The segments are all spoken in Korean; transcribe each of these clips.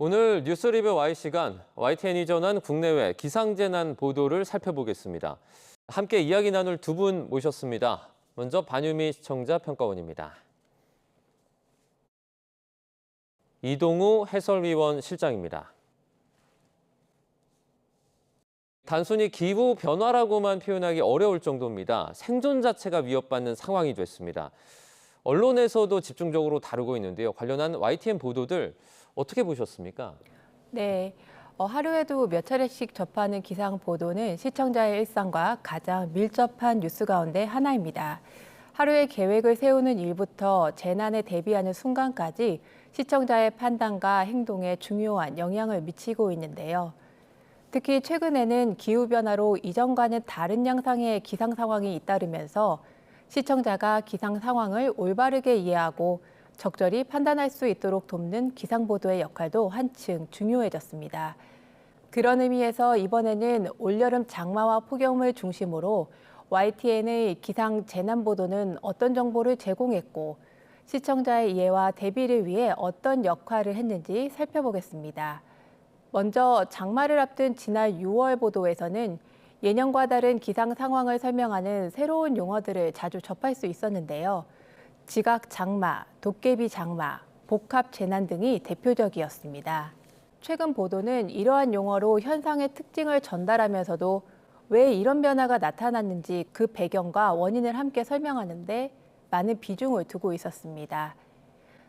오늘 뉴스리뷰 Y시간, YTN이 전한 국내외 기상재난 보도를 살펴보겠습니다. 함께 이야기 나눌 두 분 모셨습니다. 먼저 반유미 시청자 평가원입니다. 이동우 해설위원 실장입니다. 단순히 기후 변화라고만 표현하기 어려울 정도입니다. 생존 자체가 위협받는 상황이 됐습니다. 언론에서도 집중적으로 다루고 있는데요. 관련한 YTN 보도들 어떻게 보셨습니까? 네, 하루에도 몇 차례씩 접하는 기상 보도는 시청자의 일상과 가장 밀접한 뉴스 가운데 하나입니다. 하루의 계획을 세우는 일부터 재난에 대비하는 순간까지 시청자의 판단과 행동에 중요한 영향을 미치고 있는데요. 특히 최근에는 기후변화로 이전과는 다른 양상의 기상 상황이 잇따르면서 시청자가 기상 상황을 올바르게 이해하고 적절히 판단할 수 있도록 돕는 기상보도의 역할도 한층 중요해졌습니다. 그런 의미에서 이번에는 올여름 장마와 폭염을 중심으로 YTN의 기상 재난 보도는 어떤 정보를 제공했고 시청자의 이해와 대비를 위해 어떤 역할을 했는지 살펴보겠습니다. 먼저 장마를 앞둔 지난 6월 보도에서는 예년과 다른 기상 상황을 설명하는 새로운 용어들을 자주 접할 수 있었는데요. 지각 장마, 도깨비 장마, 복합 재난 등이 대표적이었습니다. 최근 보도는 이러한 용어로 현상의 특징을 전달하면서도 왜 이런 변화가 나타났는지 그 배경과 원인을 함께 설명하는데 많은 비중을 두고 있었습니다.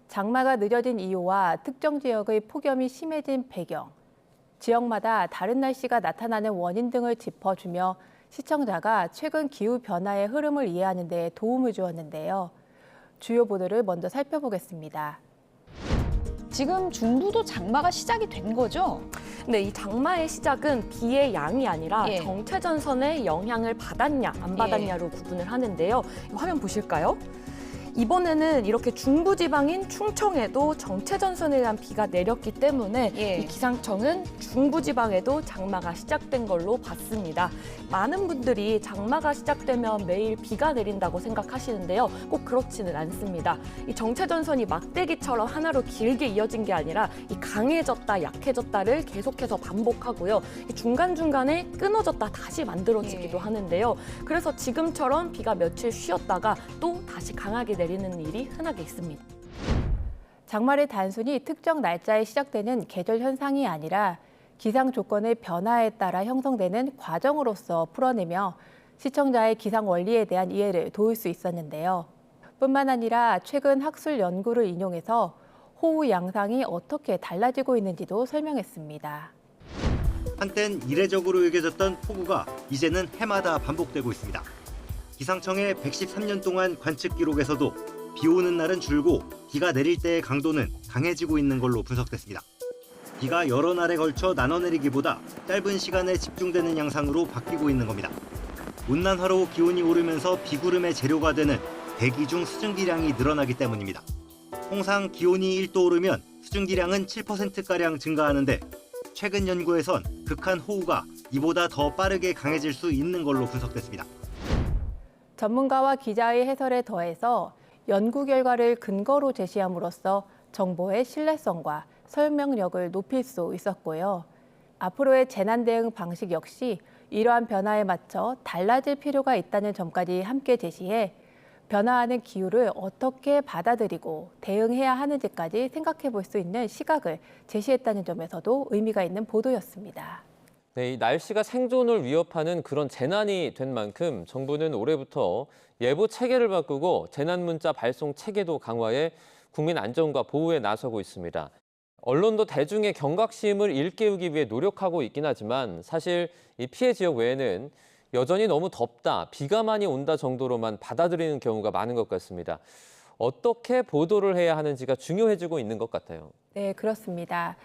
장마가 늦어진 이유와 특정 지역의 폭염이 심해진 배경, 지역마다 다른 날씨가 나타나는 원인 등을 짚어주며 시청자가 최근 기후 변화의 흐름을 이해하는 데 도움을 주었는데요. 주요 보도를 먼저 살펴보겠습니다. 지금 중부도 장마가 시작이 된 거죠? 네, 이 장마의 시작은 비의 양이 아니라 예. 정체전선의 영향을 받았냐 안 받았냐로 구분을 하는데요. 화면 보실까요? 이번에는 이렇게 중부지방인 충청에도 정체전선에 의한 비가 내렸기 때문에 예. 이 기상청은 중부지방에도 장마가 시작된 걸로 봤습니다. 많은 분들이 장마가 시작되면 매일 비가 내린다고 생각하시는데요. 꼭 그렇지는 않습니다. 이 정체전선이 막대기처럼 하나로 길게 이어진 게 아니라 이 강해졌다 약해졌다를 계속해서 반복하고요. 이 중간중간에 끊어졌다 다시 만들어지기도 하는데요. 그래서 지금처럼 비가 며칠 쉬었다가 또 다시 강하게 내리는 일이 흔하게 있습니다. 장마를 단순히 특정 날짜에 시작되는 계절 현상이 아니라 기상 조건의 변화에 따라 형성되는 과정으로서 풀어내며 시청자의 기상 원리에 대한 이해를 도울 수 있었는데요. 뿐만 아니라 최근 학술 연구를 인용해서 호우 양상이 어떻게 달라지고 있는지도 설명했습니다. 한땐 이례적으로 여겨졌던 폭우가 이제는 해마다 반복되고 있습니다. 기상청의 113년 동안 관측 기록에서도 비 오는 날은 줄고 비가 내릴 때의 강도는 강해지고 있는 걸로 분석됐습니다. 비가 여러 날에 걸쳐 나눠 내리기보다 짧은 시간에 집중되는 양상으로 바뀌고 있는 겁니다. 온난화로 기온이 오르면서 비구름의 재료가 되는 대기 중 수증기량이 늘어나기 때문입니다. 통상 기온이 1도 오르면 수증기량은 7%가량 증가하는데 최근 연구에선 극한 호우가 이보다 더 빠르게 강해질 수 있는 걸로 분석됐습니다. 전문가와 기자의 해설에 더해서 연구 결과를 근거로 제시함으로써 정보의 신뢰성과 설명력을 높일 수 있었고요. 앞으로의 재난 대응 방식 역시 이러한 변화에 맞춰 달라질 필요가 있다는 점까지 함께 제시해 변화하는 기후를 어떻게 받아들이고 대응해야 하는지까지 생각해 볼 수 있는 시각을 제시했다는 점에서도 의미가 있는 보도였습니다. 네, 이 날씨가 생존을 위협하는 그런 재난이 된 만큼 정부는 올해부터 예보 체계를 바꾸고 재난 문자 발송 체계도 강화해 국민 안전과 보호에 나서고 있습니다. 언론도 대중의 경각심을 일깨우기 위해 노력하고 있긴 하지만 사실 이 피해 지역 외에는 여전히 너무 덥다, 비가 많이 온다 정도로만 받아들이는 경우가 많은 것 같습니다. 어떻게 보도를 해야 하는지가 중요해지고 있는 것 같아요. 네, 그렇습니다.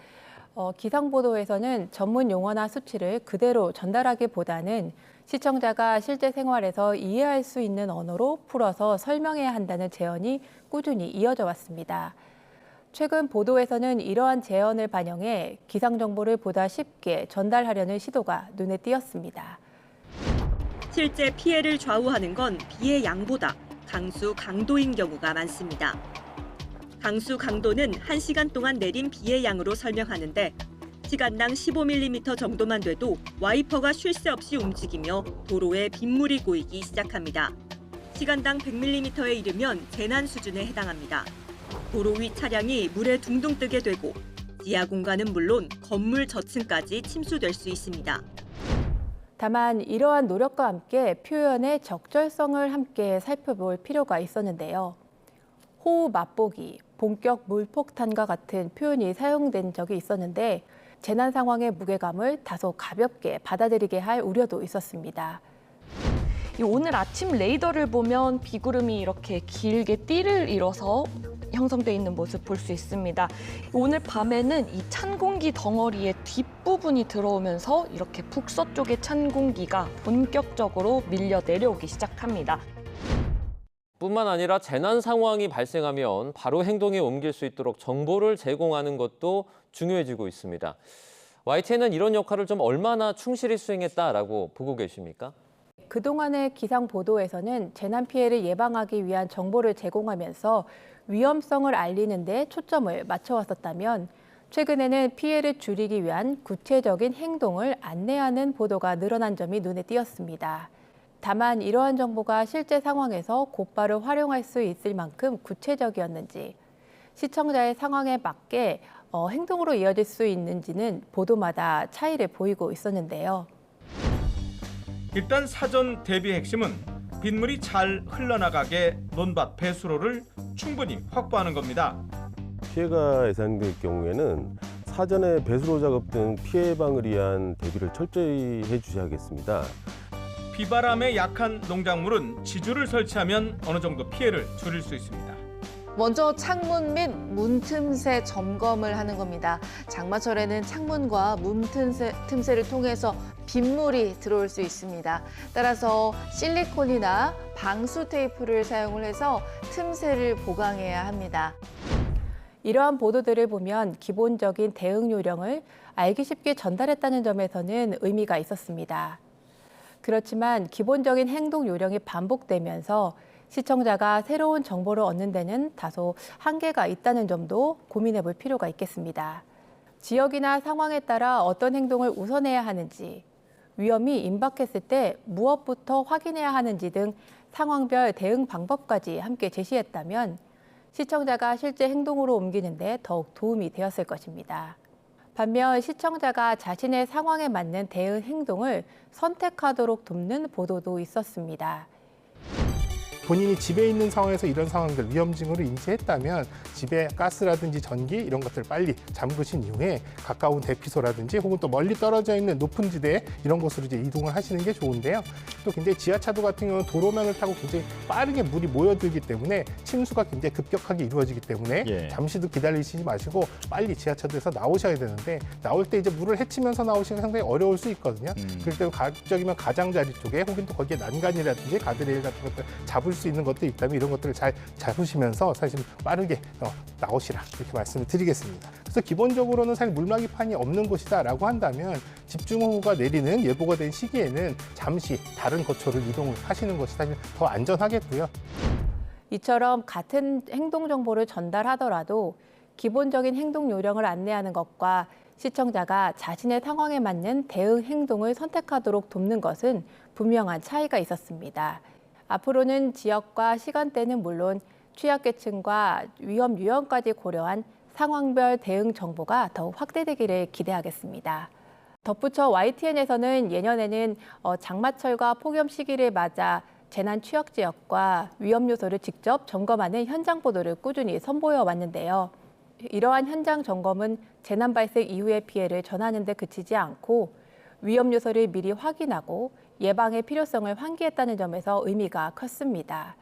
기상보도에서는 전문 용어나 수치를 그대로 전달하기보다는 시청자가 실제 생활에서 이해할 수 있는 언어로 풀어서 설명해야 한다는 제언이 꾸준히 이어져 왔습니다. 최근 보도에서는 이러한 제언을 반영해 기상 정보를 보다 쉽게 전달하려는 시도가 눈에 띄었습니다. 실제 피해를 좌우하는 건 비의 양보다 강수, 강도인 경우가 많습니다. 강수 강도는 1시간 동안 내린 비의 양으로 설명하는데 시간당 15mm 정도만 돼도 와이퍼가 쉴 새 없이 움직이며 도로에 빗물이 고이기 시작합니다. 시간당 100mm에 이르면 재난 수준에 해당합니다. 도로 위 차량이 물에 둥둥 뜨게 되고 지하 공간은 물론 건물 저층까지 침수될 수 있습니다. 다만 이러한 노력과 함께 표현의 적절성을 함께 살펴볼 필요가 있었는데요. 호우 맛보기, 본격 물폭탄과 같은 표현이 사용된 적이 있었는데 재난 상황의 무게감을 다소 가볍게 받아들이게 할 우려도 있었습니다. 오늘 아침 레이더를 보면 비구름이 이렇게 길게 띠를 이뤄서 형성돼 있는 모습 볼 수 있습니다. 오늘 밤에는 이 찬 공기 덩어리의 뒷부분이 들어오면서 이렇게 북서쪽의 찬 공기가 본격적으로 밀려 내려오기 시작합니다. 뿐만 아니라 재난 상황이 발생하면 바로 행동에 옮길 수 있도록 정보를 제공하는 것도 중요해지고 있습니다. YTN은 이런 역할을 좀 얼마나 충실히 수행했다라고 보고 계십니까? 그동안의 기상 보도에서는 재난 피해를 예방하기 위한 정보를 제공하면서 위험성을 알리는 데 초점을 맞춰왔었다면 최근에는 피해를 줄이기 위한 구체적인 행동을 안내하는 보도가 늘어난 점이 눈에 띄었습니다. 다만 이러한 정보가 실제 상황에서 곧바로 활용할 수 있을 만큼 구체적이었는지, 시청자의 상황에 맞게 행동으로 이어질 수 있는지는 보도마다 차이를 보이고 있었는데요. 일단 사전 대비 핵심은 빗물이 잘 흘러나가게 논밭 배수로를 충분히 확보하는 겁니다. 피해가 예상될 경우에는 사전에 배수로 작업 등 피해 예방을 위한 대비를 철저히 해주셔야겠습니다. 비바람에 약한 농작물은 지주를 설치하면 어느 정도 피해를 줄일 수 있습니다. 먼저 창문 및 문 틈새 점검을 하는 겁니다. 장마철에는 창문과 문 틈새를 통해서 빗물이 들어올 수 있습니다. 따라서 실리콘이나 방수 테이프를 사용을 해서 틈새를 보강해야 합니다. 이러한 보도들을 보면 기본적인 대응 요령을 알기 쉽게 전달했다는 점에서는 의미가 있었습니다. 그렇지만 기본적인 행동 요령이 반복되면서 시청자가 새로운 정보를 얻는 데는 다소 한계가 있다는 점도 고민해 볼 필요가 있겠습니다. 지역이나 상황에 따라 어떤 행동을 우선해야 하는지, 위험이 임박했을 때 무엇부터 확인해야 하는지 등 상황별 대응 방법까지 함께 제시했다면 시청자가 실제 행동으로 옮기는 데 더욱 도움이 되었을 것입니다. 반면 시청자가 자신의 상황에 맞는 대응 행동을 선택하도록 돕는 보도도 있었습니다. 본인이 집에 있는 상황에서 이런 상황들 위험 징후를 인지했다면 집에 가스라든지 전기 이런 것들을 빨리 잠그신 이후에 가까운 대피소라든지 혹은 또 멀리 떨어져 있는 높은 지대 이런 곳으로 이제 이동을 하시는 게 좋은데요. 또 굉장히 지하차도 같은 경우는 도로면을 타고 굉장히 빠르게 물이 모여들기 때문에 침수가 굉장히 급격하게 이루어지기 때문에 잠시도 기다리시지 마시고 빨리 지하차도에서 나오셔야 되는데 나올 때 이제 물을 헤치면서 나오시면 상당히 어려울 수 있거든요. 그럴 때 가급적이면 가장자리 쪽에 혹은 또 거기에 난간이라든지 가드레일 같은 것들 잡을 수 있는 것들이 있다면 이런 것들을 잘 잡으시면서 사실 빠르게 나오시라 이렇게 말씀을 드리겠습니다. 그래서 기본적으로는 사실 물막이판이 없는 곳이다라고 한다면 집중호우가 내리는 예보가 된 시기에는 잠시 다른 거처를 이동을 하시는 것이 사실 더 안전하겠고요. 이처럼 같은 행동 정보를 전달하더라도 기본적인 행동 요령을 안내하는 것과 시청자가 자신의 상황에 맞는 대응 행동을 선택하도록 돕는 것은 분명한 차이가 있었습니다. 앞으로는 지역과 시간대는 물론 취약계층과 위험 유형까지 고려한 상황별 대응 정보가 더욱 확대되기를 기대하겠습니다. 덧붙여 YTN에서는 예년에는 장마철과 폭염 시기를 맞아 재난 취약 지역과 위험 요소를 직접 점검하는 현장 보도를 꾸준히 선보여 왔는데요. 이러한 현장 점검은 재난 발생 이후의 피해를 전하는 데 그치지 않고 위험 요소를 미리 확인하고 예방의 필요성을 환기했다는 점에서 의미가 컸습니다.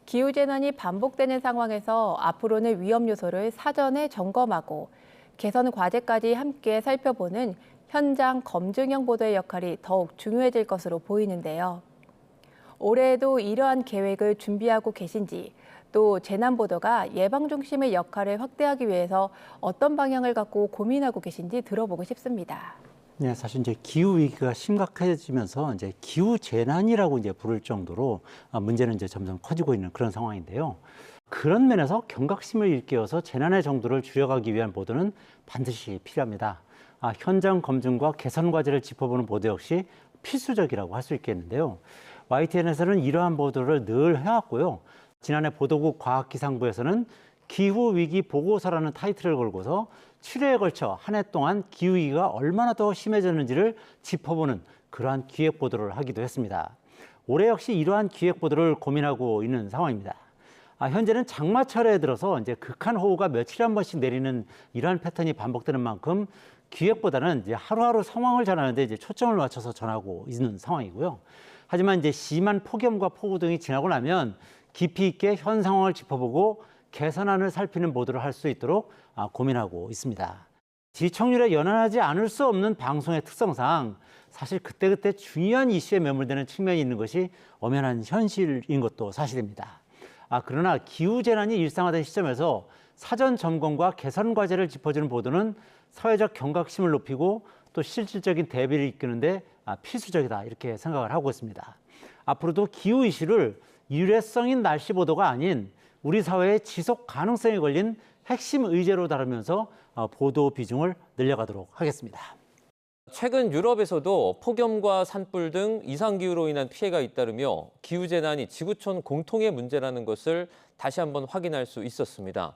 기후재난이 반복되는 상황에서 앞으로는 위험 요소를 사전에 점검하고 개선 과제까지 함께 살펴보는 현장 검증형 보도의 역할이 더욱 중요해질 것으로 보이는데요. 올해에도 이러한 계획을 준비하고 계신지, 또 재난 보도가 예방 중심의 역할을 확대하기 위해서 어떤 방향을 갖고 고민하고 계신지 들어보고 싶습니다. 네, 사실 이제 기후 위기가 심각해지면서 이제 기후 재난이라고 이제 부를 정도로 문제는 이제 점점 커지고 있는 그런 상황인데요. 그런 면에서 경각심을 일깨워서 재난의 정도를 줄여가기 위한 보도는 반드시 필요합니다. 현장 검증과 개선 과제를 짚어보는 보도 역시 필수적이라고 할 수 있겠는데요. YTN에서는 이러한 보도를 늘 해왔고요. 지난해 보도국 과학기상부에서는 기후위기 보고서라는 타이틀을 걸고서 7회에 걸쳐 한 해 동안 기후위기가 얼마나 더 심해졌는지를 짚어보는 그러한 기획보도를 하기도 했습니다. 올해 역시 이러한 기획보도를 고민하고 있는 상황입니다. 현재는 장마철에 들어서 이제 극한호우가 며칠에 한 번씩 내리는 이러한 패턴이 반복되는 만큼 기획보다는 이제 하루하루 상황을 전하는데 이제 초점을 맞춰서 전하고 있는 상황이고요. 하지만 이제 심한 폭염과 폭우 등이 지나고 나면 깊이 있게 현 상황을 짚어보고 개선안을 살피는 보도를 할 수 있도록 고민하고 있습니다. 시청률에 연연하지 않을 수 없는 방송의 특성상 사실 그때그때 중요한 이슈에 매몰되는 측면이 있는 것이 엄연한 현실인 것도 사실입니다. 그러나 기후재난이 일상화된 시점에서 사전 점검과 개선 과제를 짚어주는 보도는 사회적 경각심을 높이고 또 실질적인 대비를 이끄는데 필수적이다 이렇게 생각을 하고 있습니다. 앞으로도 기후 이슈를 일회성인 날씨 보도가 아닌 우리 사회의 지속 가능성에 걸린 핵심 의제로 다루면서 보도 비중을 늘려가도록 하겠습니다. 최근 유럽에서도 폭염과 산불 등 이상기후로 인한 피해가 잇따르며 기후재난이 지구촌 공통의 문제라는 것을 다시 한번 확인할 수 있었습니다.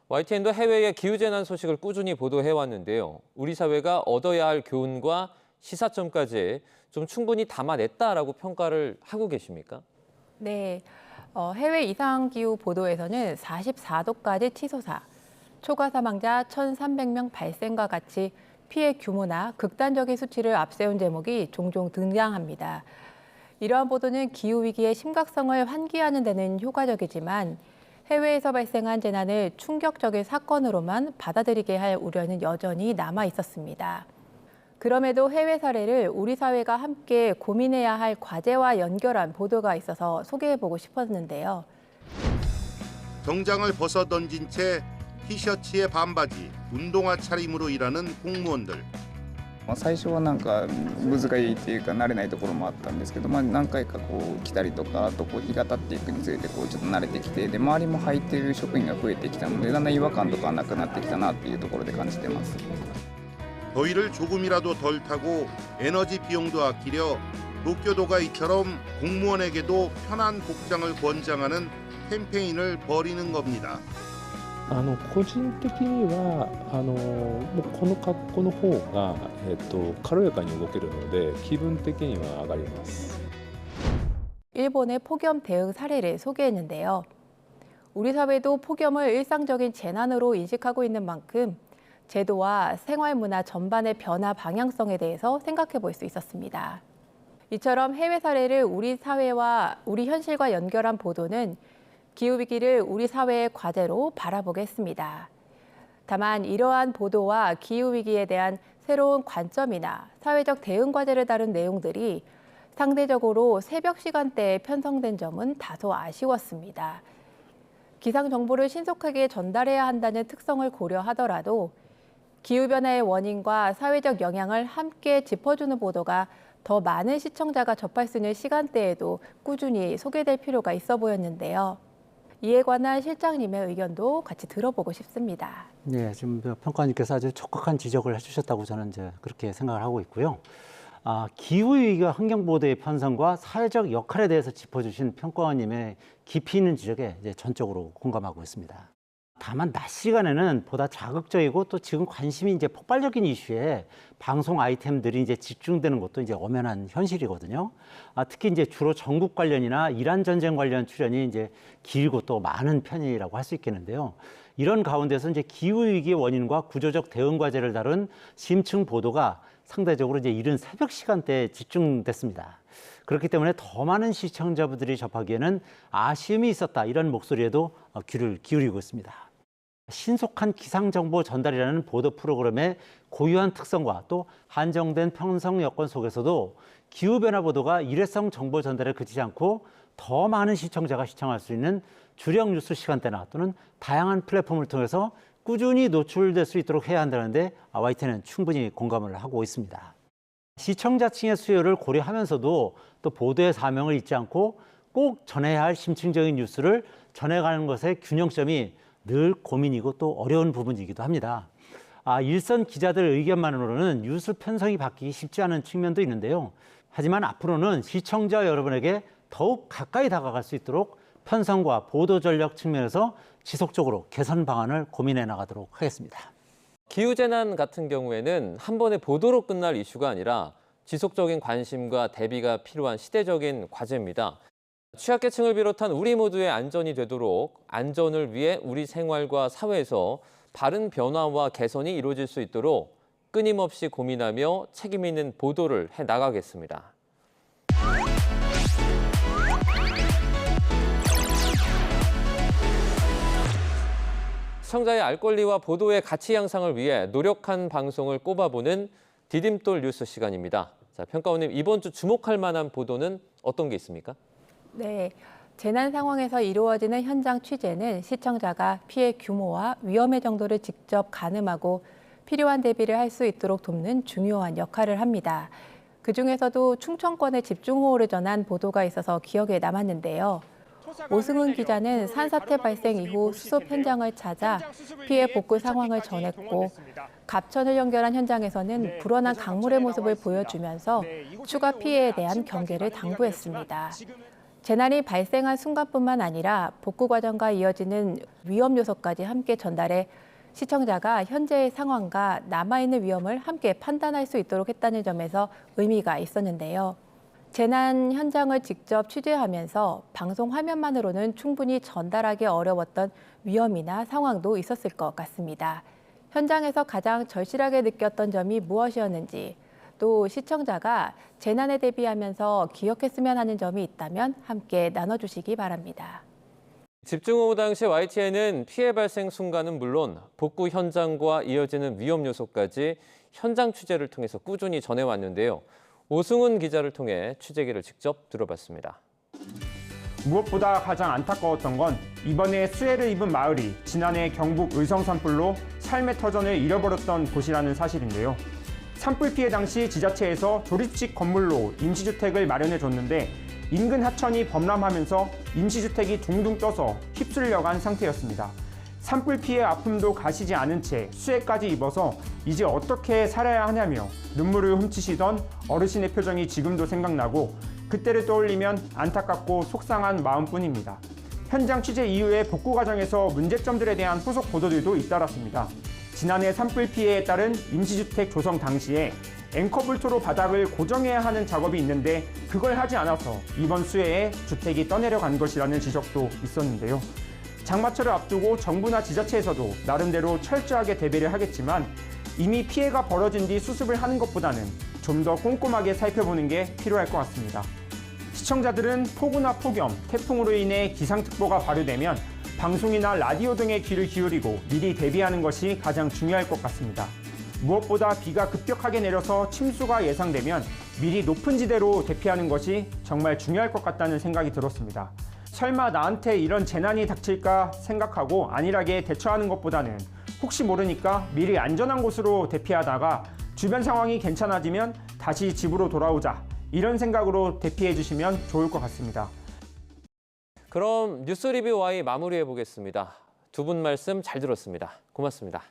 YTN도 해외의 기후재난 소식을 꾸준히 보도해왔는데요. 우리 사회가 얻어야 할 교훈과 시사점까지 좀 충분히 담아냈다라고 평가를 하고 계십니까? 네, 해외 이상기후 보도에서는 44도까지 치솟아 초과 사망자 1,300명 발생과 같이 피해 규모나 극단적인 수치를 앞세운 제목이 종종 등장합니다. 이러한 보도는 기후위기의 심각성을 환기하는 데는 효과적이지만 해외에서 발생한 재난을 충격적인 사건으로만 받아들이게 할 우려는 여전히 남아 있었습니다. 그럼에도 해외 사례를 우리 사회가 함께 고민해야 할 과제와 연결한 보도가 있어서 소개해보고 싶었는데요. 정장을 벗어던진 채 티셔츠에 반바지, 운동화 차림으로 일하는 공무원들. 最初はなんか難しいっていうか慣れないところもあったんですけど、何回かこう来たりとか、あとこう日が経っていくにつれてこうちょっと慣れてきて、で周りも履いている職員が増えてきたので、だんだん違和感とかはなくなってきたなっていうところで感じてます。 더위를 조금이라도 덜 타고 에너지 비용도 아끼려 도쿄도가 이처럼 공무원에게도 편한 복장을 권장하는 캠페인을 벌이는 겁니다. 個人的にはもうこの格好の方が、軽やかに動けるので気分的には上がります。 일본의 폭염 대응 사례를 소개했는데요. 우리 사회도 폭염을 일상적인 재난으로 인식하고 있는 만큼 제도와 생활 문화 전반의 변화 방향성에 대해서 생각해 볼 수 있었습니다. 이처럼 해외 사례를 우리 사회와 우리 현실과 연결한 보도는 기후위기를 우리 사회의 과제로 바라보게 했습니다. 다만 이러한 보도와 기후위기에 대한 새로운 관점이나 사회적 대응 과제를 다룬 내용들이 상대적으로 새벽 시간대에 편성된 점은 다소 아쉬웠습니다. 기상 정보를 신속하게 전달해야 한다는 특성을 고려하더라도 기후변화의 원인과 사회적 영향을 함께 짚어주는 보도가 더 많은 시청자가 접할 수 있는 시간대에도 꾸준히 소개될 필요가 있어 보였는데요. 이에 관한 실장님의 의견도 같이 들어보고 싶습니다. 네, 지금 평가님께서 아주 적극한 지적을 해주셨다고 저는 이제 그렇게 생각을 하고 있고요. 기후위기가 환경보도의 편성과 사회적 역할에 대해서 짚어주신 평가원님의 깊이 있는 지적에 이제 전적으로 공감하고 있습니다. 다만 낮 시간에는 보다 자극적이고 또 지금 관심이 이제 폭발적인 이슈에 방송 아이템들이 이제 집중되는 것도 이제 엄연한 현실이거든요. 특히 이제 주로 전국 관련이나 이란 전쟁 관련 출연이 이제 길고 또 많은 편이라고 할 수 있겠는데요. 이런 가운데서 이제 기후 위기의 원인과 구조적 대응 과제를 다룬 심층 보도가 상대적으로 이제 이른 새벽 시간대에 집중됐습니다. 그렇기 때문에 더 많은 시청자분들이 접하기에는 아쉬움이 있었다 이런 목소리에도 귀를 기울이고 있습니다. 신속한 기상정보 전달이라는 보도 프로그램의 고유한 특성과 또 한정된 편성 여건 속에서도 기후변화 보도가 일회성 정보 전달에 그치지 않고 더 많은 시청자가 시청할 수 있는 주력 뉴스 시간대나 또는 다양한 플랫폼을 통해서 꾸준히 노출될 수 있도록 해야 한다는데 YTN은 충분히 공감을 하고 있습니다. 시청자층의 수요를 고려하면서도 또 보도의 사명을 잊지 않고 꼭 전해야 할 심층적인 뉴스를 전해가는 것의 균형점이 늘 고민이고 또 어려운 부분이기도 합니다. 일선 기자들 의견만으로는 뉴스 편성이 바뀌기 쉽지 않은 측면도 있는데요. 하지만 앞으로는 시청자 여러분에게 더욱 가까이 다가갈 수 있도록 편성과 보도 전략 측면에서 지속적으로 개선 방안을 고민해 나가도록 하겠습니다. 기후재난 같은 경우에는 한 번에 보도로 끝날 이슈가 아니라 지속적인 관심과 대비가 필요한 시대적인 과제입니다. 취약계층을 비롯한 우리 모두의 안전이 되도록 안전을 위해 우리 생활과 사회에서 바른 변화와 개선이 이루어질 수 있도록 끊임없이 고민하며 책임 있는 보도를 해나가겠습니다. 시청자의 알 권리와 보도의 가치 향상을 위해 노력한 방송을 꼽아보는 디딤돌 뉴스 시간입니다. 자, 평가원님, 이번 주 주목할 만한 보도는 어떤 게 있습니까? 네, 재난 상황에서 이루어지는 현장 취재는 시청자가 피해 규모와 위험의 정도를 직접 가늠하고 필요한 대비를 할 수 있도록 돕는 중요한 역할을 합니다. 그중에서도 충청권에 집중호우를 전한 보도가 있어서 기억에 남았는데요. 오승훈 기자는 산사태 발생 이후 수습 현장을 찾아 피해 복구 상황을 전했고 갑천을 연결한 현장에서는 불어난 강물의 모습을 보여주면서 추가 피해에 대한 경계를 당부했습니다. 재난이 발생한 순간뿐만 아니라 복구 과정과 이어지는 위험 요소까지 함께 전달해 시청자가 현재의 상황과 남아있는 위험을 함께 판단할 수 있도록 했다는 점에서 의미가 있었는데요. 재난 현장을 직접 취재하면서 방송 화면만으로는 충분히 전달하기 어려웠던 위험이나 상황도 있었을 것 같습니다. 현장에서 가장 절실하게 느꼈던 점이 무엇이었는지, 또 시청자가 재난에 대비하면서 기억했으면 하는 점이 있다면 함께 나눠주시기 바랍니다. 집중호우 당시 YTN은 피해 발생 순간은 물론 복구 현장과 이어지는 위험 요소까지 현장 취재를 통해서 꾸준히 전해왔는데요. 오승훈 기자를 통해 취재기를 직접 들어봤습니다. 무엇보다 가장 안타까웠던 건 이번에 수해를 입은 마을이 지난해 경북 의성 산불로 삶의 터전을 잃어버렸던 곳이라는 사실인데요. 산불 피해 당시 지자체에서 조립식 건물로 임시주택을 마련해줬는데 인근 하천이 범람하면서 임시주택이 둥둥 떠서 휩쓸려간 상태였습니다. 산불 피해 아픔도 가시지 않은 채 수해까지 입어서 이제 어떻게 살아야 하냐며 눈물을 훔치시던 어르신의 표정이 지금도 생각나고 그때를 떠올리면 안타깝고 속상한 마음뿐입니다. 현장 취재 이후에 복구 과정에서 문제점들에 대한 후속 보도들도 잇따랐습니다. 지난해 산불 피해에 따른 임시주택 조성 당시에 앵커볼트로 바닥을 고정해야 하는 작업이 있는데 그걸 하지 않아서 이번 수해에 주택이 떠내려간 것이라는 지적도 있었는데요. 장마철을 앞두고 정부나 지자체에서도 나름대로 철저하게 대비를 하겠지만 이미 피해가 벌어진 뒤 수습을 하는 것보다는 좀 더 꼼꼼하게 살펴보는 게 필요할 것 같습니다. 시청자들은 폭우나 폭염, 태풍으로 인해 기상특보가 발효되면 방송이나 라디오 등에 귀를 기울이고 미리 대비하는 것이 가장 중요할 것 같습니다. 무엇보다 비가 급격하게 내려서 침수가 예상되면 미리 높은 지대로 대피하는 것이 정말 중요할 것 같다는 생각이 들었습니다. 설마 나한테 이런 재난이 닥칠까 생각하고 안일하게 대처하는 것보다는 혹시 모르니까 미리 안전한 곳으로 대피하다가 주변 상황이 괜찮아지면 다시 집으로 돌아오자, 이런 생각으로 대피해 주시면 좋을 것 같습니다. 그럼 뉴스 리뷰 Y 마무리해 보겠습니다. 두 분 말씀 잘 들었습니다. 고맙습니다.